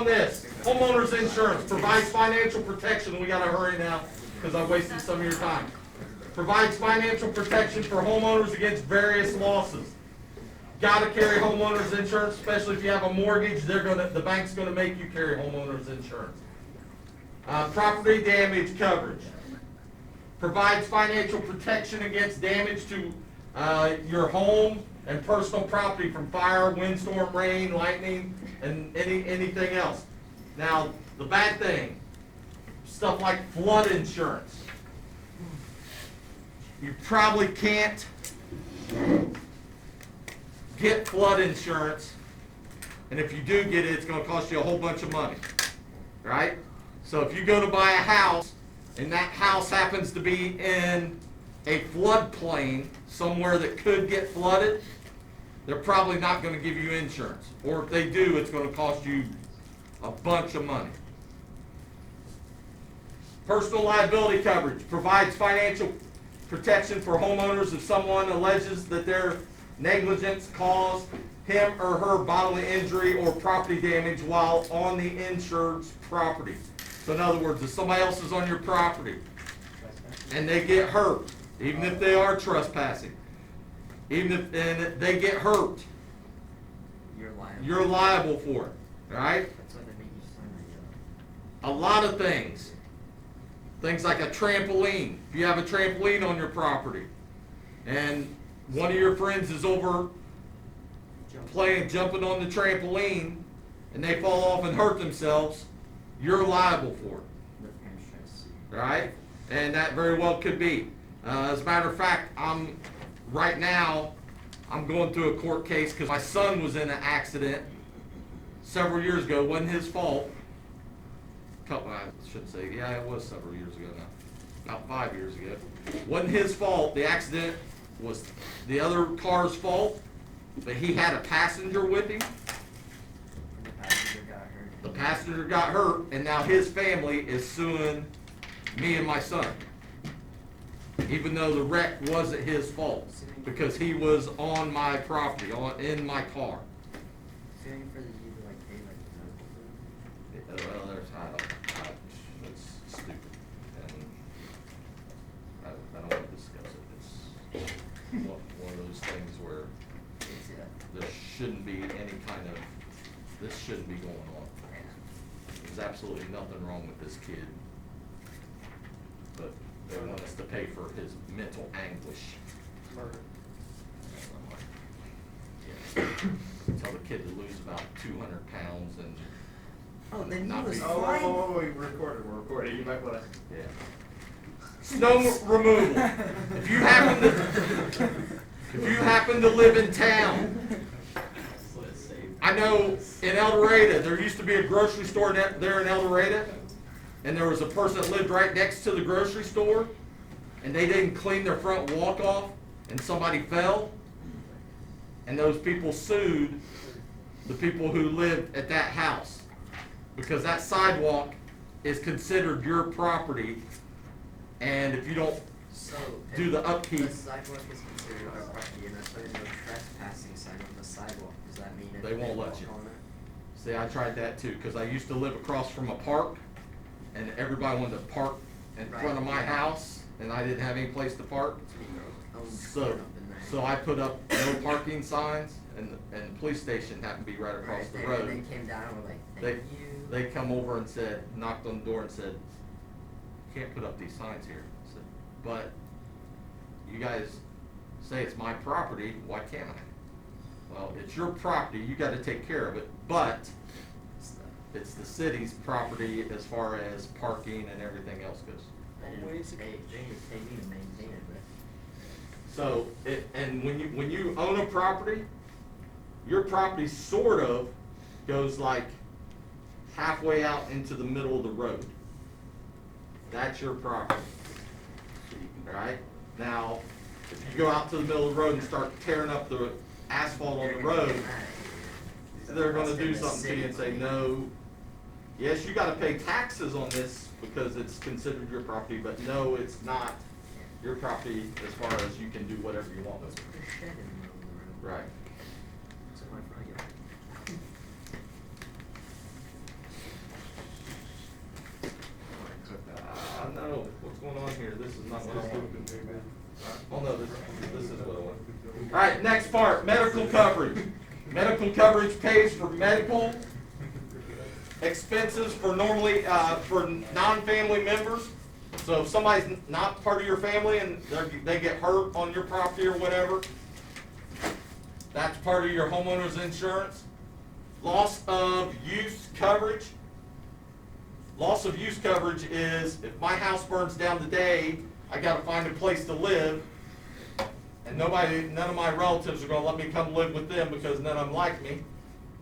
On this, homeowners insurance provides financial protection. We gotta hurry now because I wasted some of your time. Provides financial protection for homeowners against various losses. Gotta carry homeowners insurance, especially if you have a mortgage. The bank's gonna make you carry homeowners insurance. Property damage coverage. Provides financial protection against damage to your home and personal property from fire, windstorm, rain, lightning, and anything else. Now, the bad thing, stuff like flood insurance. You probably can't get flood insurance, and if you do get it, it's going to cost you a whole bunch of money, right? So if you go to buy a house, and that house happens to be in a floodplain somewhere that could get flooded, they're probably not going to give you insurance. Or if they do, it's going to cost you a bunch of money. Personal liability coverage provides financial protection for homeowners if someone alleges that their negligence caused him or her bodily injury or property damage while on the insured's property. So in other words, if somebody else is on your property and they get hurt, even if they are trespassing, even if they get hurt, you're liable for it, right? A lot of things like a trampoline. If you have a trampoline on your property and one of your friends is over jumping on the trampoline and they fall off and hurt themselves, you're liable for it, right? And that very well could be. As a matter of fact, right now I'm going through a court case because my son was in an accident several years ago. It wasn't his fault. I should say, yeah, it was several years ago now. About 5 years ago. Wasn't his fault. The accident was the other car's fault, but he had a passenger with him. The passenger got hurt, and now his family is suing me and my son, even though the wreck wasn't his fault, because he was on my property, in my car. Well, it's stupid, and I don't want to discuss it. It's one of those things where there shouldn't be any kind of, this shouldn't be going on. There's absolutely nothing wrong with this kid, but they want us to pay for his mental anguish. Tell the kid to lose about 200 pounds and then not he was be. fine. We're recording. You might want to. Yeah. Snow removal. If you happen to live in town, I know in El Dorado, there used to be a grocery store there in El Dorado, and there was a person that lived right next to the grocery store, and they didn't clean their front walk off, and somebody fell, and those people sued the people who lived at that house, because that sidewalk is considered your property, and if you don't do the upkeep. The sidewalk is considered our property, and there's no trespassing sign on the sidewalk. Does that mean They won't let you. See, I tried that too, because I used to live across from a park, and everybody wanted to park in front of my house, and I didn't have any place to park. So I put up no parking signs, and the police station happened to be right across the road. And they came down and were like, thank you. They come over and said, knocked on the door and said, can't put up these signs here. I said, but you guys say it's my property, why can't I? Well, it's your property, you got to take care of it, but it's the city's property as far as parking and everything else goes. They need to maintain it, but. So, and when you own a property, your property sort of goes like halfway out into the middle of the road. That's your property. Right? Now, if you go out to the middle of the road and start tearing up the asphalt on the road, they're going to do something to you and say, no, yes, you got to pay taxes on this because it's considered your property, but no, it's not your property as far as you can do whatever you want with it. Right. one on here, this is not what I want. Oh no, this is what I want. Alright, next part, medical coverage. Medical coverage pays for medical expenses for normally, for non-family members. So if somebody's not part of your family and they get hurt on your property or whatever, that's part of your homeowner's insurance. Loss of use coverage. Loss of use coverage is if my house burns down today, I gotta find a place to live, and none of my relatives are gonna let me come live with them because none of them like me,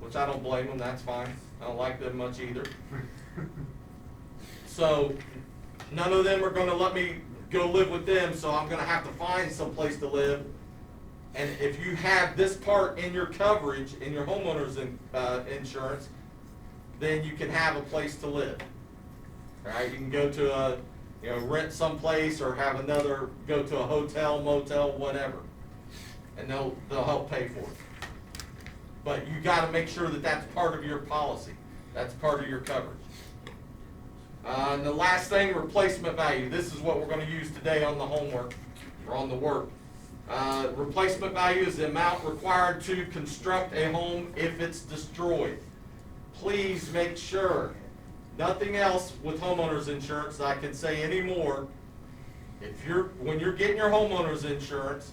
which I don't blame them, that's fine. I don't like them much either. So, none of them are gonna let me go live with them, so I'm gonna have to find some place to live. And if you have this part in your coverage, in your homeowner's insurance, then you can have a place to live. Alright, you can go to rent someplace or have go to a hotel, motel, whatever. And they'll help pay for it. But you gotta make sure that that's part of your policy. That's part of your coverage. And the last thing, replacement value. This is what we're gonna use today on the homework, or on the work. Replacement value is the amount required to construct a home if it's destroyed. Please make sure, nothing else with homeowners insurance that I can say anymore. When you're getting your homeowners insurance,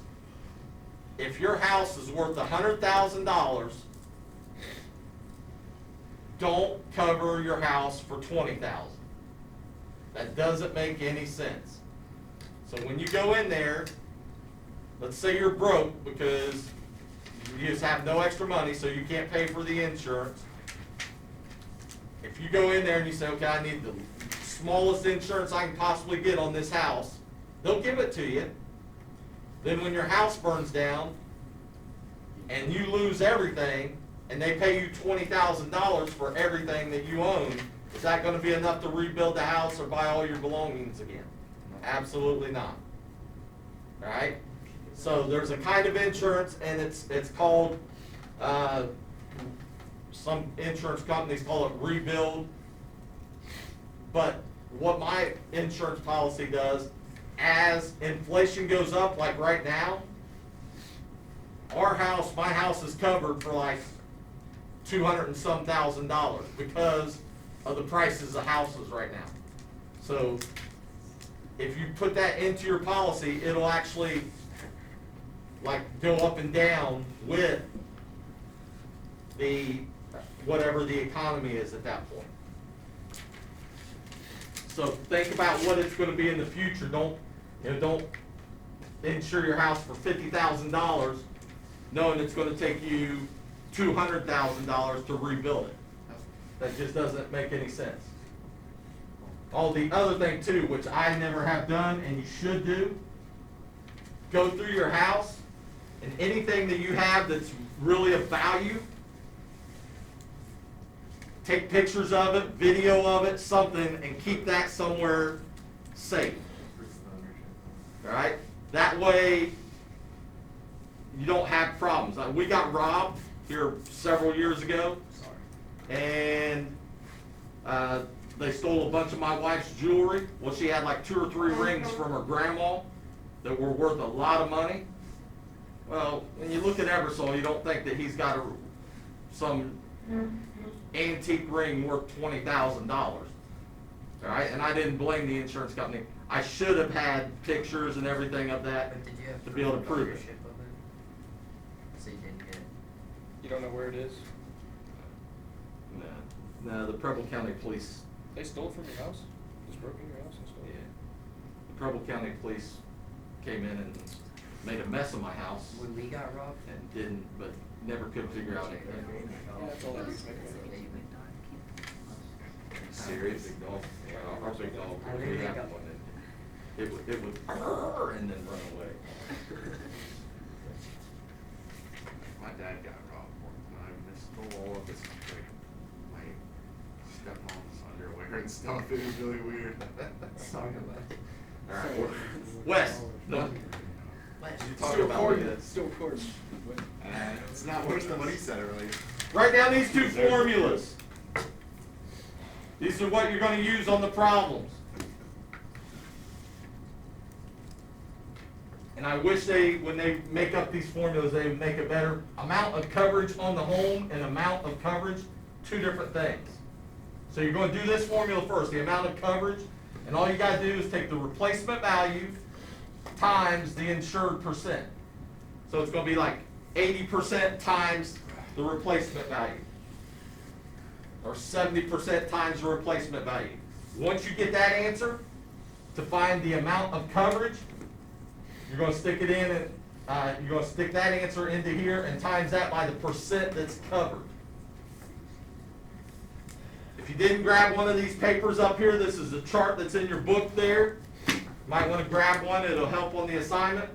if your house is worth $100,000, don't cover your house for $20,000. That doesn't make any sense. So when you go in there, let's say you're broke because you just have no extra money, so you can't pay for the insurance. If you go in there and you say, okay, I need the smallest insurance I can possibly get on this house, they'll give it to you. Then when your house burns down and you lose everything and they pay you $20,000 for everything that you own, is that going to be enough to rebuild the house or buy all your belongings again? Absolutely not. All right? So there's a kind of insurance, and it's called, some insurance companies call it rebuild. But what my insurance policy does, as inflation goes up, like right now, my house is covered for like $200 and some thousand because of the prices of houses right now. So if you put that into your policy, it'll actually like go up and down with the whatever the economy is at that point. So think about what it's going to be in the future. Don't insure your house for $50,000 knowing it's going to take you $200,000 to rebuild it. That just doesn't make any sense. Oh, the other thing too, which I never have done and you should do, go through your house and anything that you have that's really of value, take pictures of it, video of it, something, and keep that somewhere safe. All right? That way you don't have problems. We got robbed here several years ago, and they stole a bunch of my wife's jewelry. Well, she had like 2 or 3 rings from her grandma that were worth a lot of money. Well, when you look at Ebersole, you don't think that he's got some antique ring worth $20,000. All right, and I didn't blame the insurance company. I should have had pictures and everything of that But did you have to be able to prove it. ownership of it? So you didn't get it? You don't know where it is? No, the Preble County Police. They stole from your house? Just broke into your house and stole? Yeah. The Preble County Police came in and made a mess of my house When we got robbed? and but never could figure out anything. Yeah, that's all that needs to make sense. Serious big dog. Yeah, our big dog. I think we they have got- one. It would and then run away. My dad got robbed one time. They stole all of his like my stepmom's underwear and stuff. It was really weird. Sorry about it. All right, Wes. No. You talk about this. Still court. It's not worse than what he said earlier. Write down these 2 formulas. These are what you're going to use on the problems. and I wish when they make up these formulas, they would make it better. Amount of coverage on the home and amount of coverage, two different things. So you're going to do this formula first, the amount of coverage, and all you got to do is take the replacement value times the insured percent. So it's going to be like 80% times the replacement value, or 70% times the replacement value. Once you get that answer, to find the amount of coverage, you're going to stick it in, and you're going to stick that answer into here and times that by the percent that's covered. If you didn't grab one of these papers up here, this is the chart that's in your book there. You might want to grab one, it'll help on the assignment.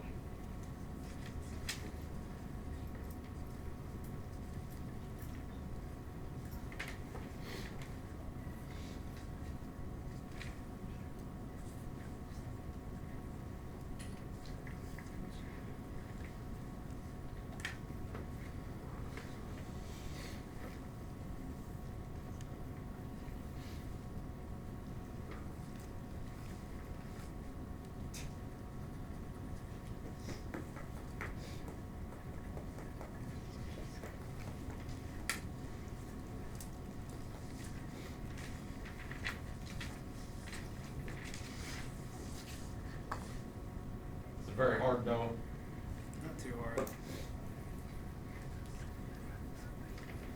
It's very hard though. Not too hard. Has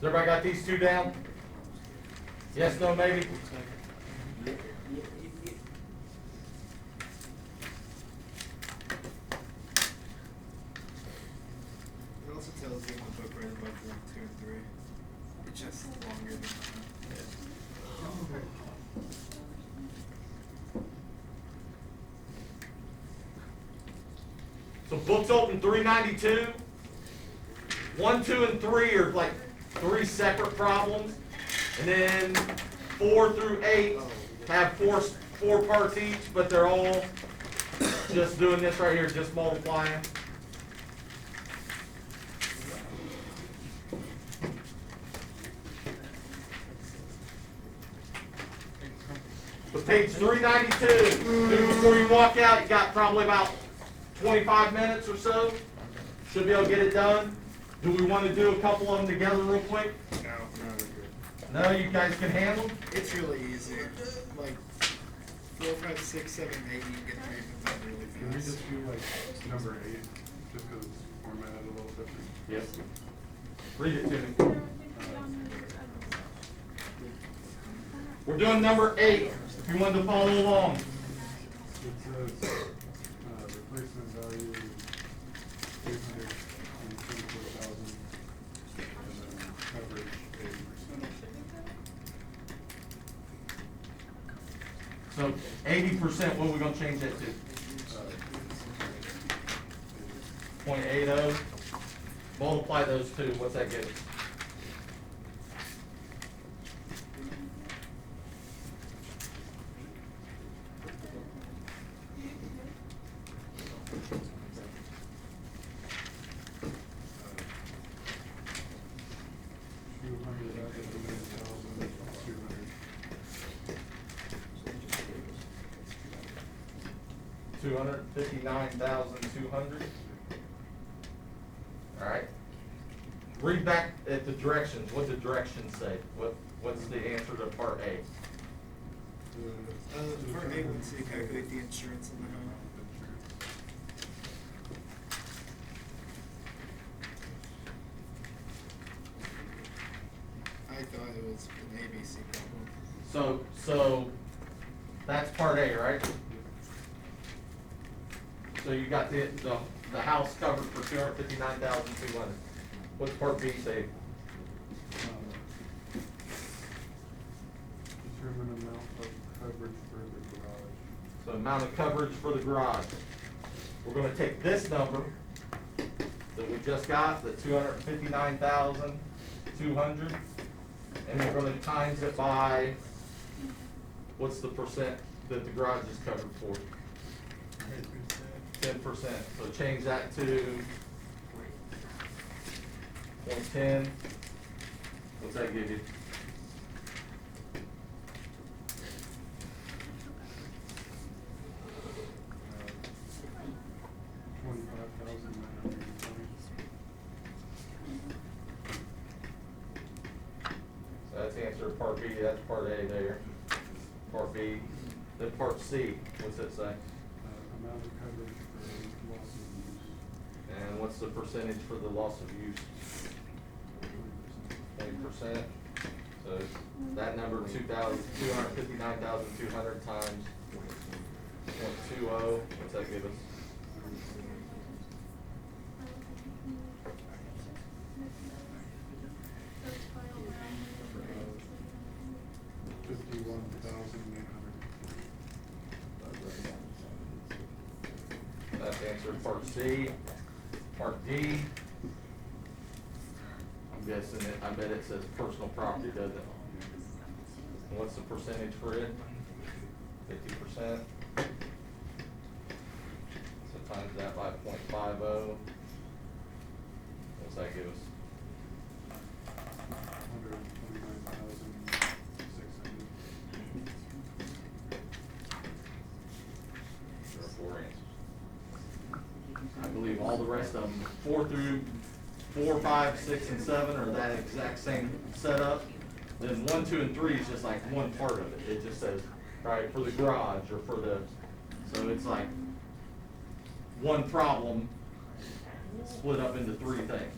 everybody got these two down? Yes, no, maybe? It also tells you in the book right above 1, 2, and 3. It's just longer than that. So books open 392. 1, 2, and 3 are like 3 separate problems. And then 4 through 8 have four parts each, but they're all just doing this right here, just multiplying. So page 392, before you walk out, you got probably about 25 minutes or so. Should be able to get it done. Do we want to do a couple of them together real quick? No, we're good. No, you guys can handle them? It's really easy. Like 4, 5, 6, 7, 8, you can get through them done really fast. Can we just do like number 8, just because it's formatted a little different? Yes. Read it to me. We're doing number 8, if you wanted to follow along. It says, replacement value is 824,000, and then coverage 80%. So 80%, what are we going to change that to? 0.80. Multiply those two, what's that give us? $259,200. All right. Read back at the directions. What the directions say? What's the answer to part A? Part A wants you to calculate the insurance in the home. I thought it was an ABC problem. So that's part A, right? So you got the house covered for $259,200. What's part B say? Determine amount of coverage for the garage. So amount of coverage for the garage. We're gonna take this number that we just got, the $259,200, and we're gonna times it by, what's the percent that the garage is covered for? 10%. So change that to 0.10. What's that give you? that's part A there. Part B, then part C, what's it say? Amount of coverage for loss of use. And what's the percentage for the loss of use? 20%. So that number, 259,200 times 0.20, what's that give us? $51,800. That's the answer to part C. Part D, I'm guessing it, I bet it says personal property, doesn't it? And what's the percentage for it? 50%. So times that by 0.50. What's that give us? 129,600. There are 4 answers. I believe all the rest of them, 4, 5, 6, and 7 are that exact same setup. Then 1, 2, and 3 is just like one part of it. It just says, right, for the garage or for the, so it's like one problem split up into 3 things.